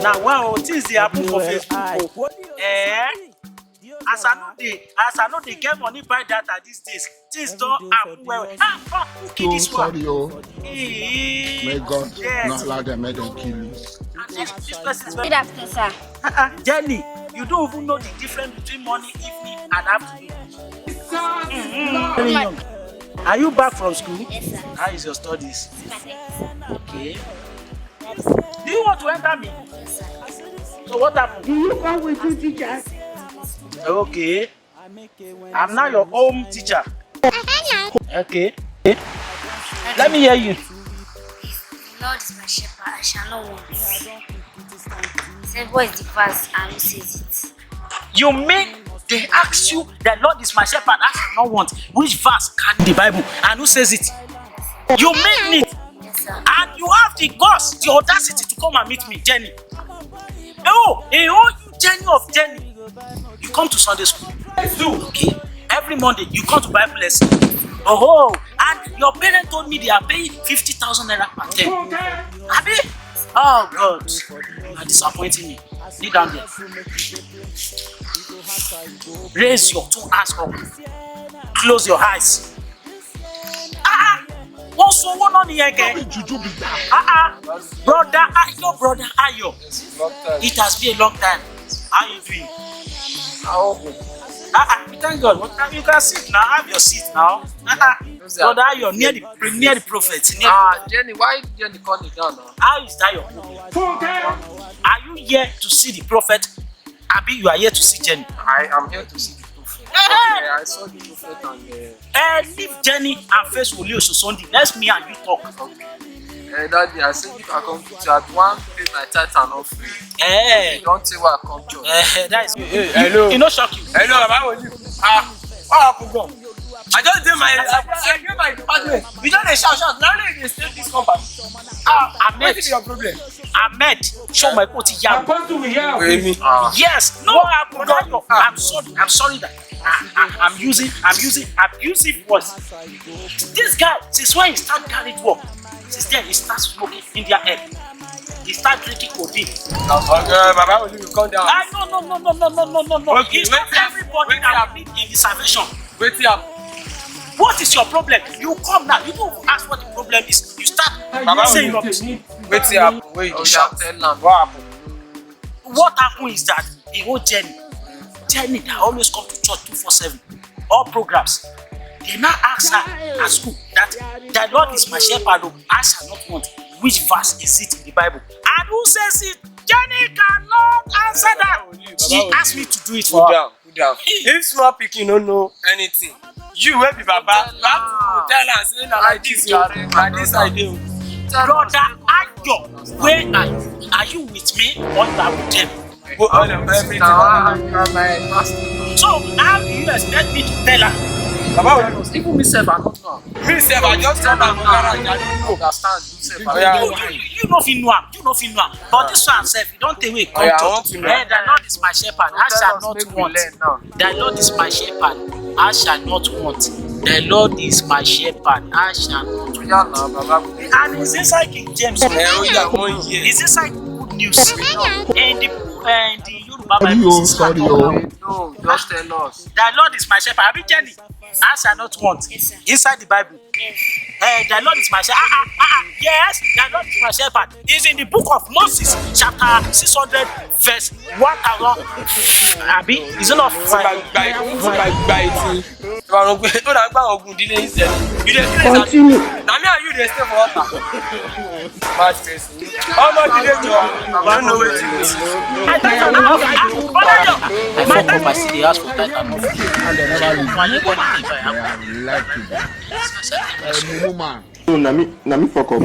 Now, wow, things they happen for Facebook. As I know they get money buy data these days. Things don't happen well. Who kill this one? May God not allow them, make them kill you. This person is very... Good afternoon, sir. Jenny, you don't even know the difference between morning, evening, and afternoon. Very young. Are you back from school? Yes, sir. How is your studies? Okay. Do you want to enter me? Yes, sir. So what happened? Do you come with two teachers? Okay. I'm now your home teacher. Okay. Let me hear you. The Lord is my shepherd, I shall not want. He said, what is the verse and who says it? You mean they ask you, the Lord is my shepherd, I shall not want. Which verse can the Bible and who says it? You mean it? Yes, sir. And you have the guts, the audacity to come and meet me, Jenny. Oh, you Jenny of Jenny. You come to Sunday school. Okay. Every Monday you come to Bible lesson. Oh, and your parents told me they are paying 50,000 naira per term. Abi? Oh God, you are disappointing me. Kneel down there. Raise your two hands up. Close your eyes. Also, one on the again. Brother Ayo. It has been a long time. How you doing? Thank God. You can sit now. Have your seat now. Brother Ayo, near the prophet. Jenny, why Jenny call me down now? How is that your problem? Are you here to see the prophet? Abi, you are here to see Jenny? I am here to see the prophet. Okay, I saw the prophet and leave Jenny and face woli Oshozondilive. Let's me and you talk. Okay. Daddy, I said if I come to church, one pay my tithe and offering. Don't say why I come to church. That is hello. You know shock you. Hello, how are you? What happened, God? I just did my department. We don't shout. Now they stay this company. Ahmed, what is your problem? Ahmed, show my poti yam. Yes, no, I'm sorry that I'm using abusive words. This guy, since when he started carrying work, since then he starts smoking in their head. He starts drinking codeine. Okay, Baba, will you come down? No. Okay, it's not everybody that will need in the salvation. Wait here. What is your problem? You come now. You don't ask what the problem is. You start saying rubbish. Wait here. Wait, you shout. What happened? What happened is that the whole Jenny that always come to church 247, all programs. They now ask her at school that the Lord is my shepherd, I shall not want. Which verse is it in the Bible? And who says it? Jenny cannot answer that. She asked me to do it for her. Put down. If small pikin don't know anything, you will be Baba. You have to tell her, say like this, like this idea. Brother Ayo, where are you? Are you with me or you are with them? So how do you expect me to tell her? Baba, even myself, I don't know. Myself, I just tell her, I don't understand. You know if you know. But this one self, you don't take away control. The Lord is my shepherd, I shall not want. The Lord is my shepherd, I shall not want. The Lord is my shepherd, I shall not want. And it's inside King James. It's inside Good News. And the Yoruba Bible. No, just tell us. The Lord is my shepherd. Have you Jenny? I shall not want. Yes, sir. Inside the Bible. Yes. The Lord is my shepherd. Yes, the Lord is my shepherd. It's in the book of Moses, chapter 600, verse 1000. Abi, is it not Continue. Now me and you they stay for water. Bad face. How much did they do? I don't know what it is. I fuck up, I see the house for that and No, na me fuck up.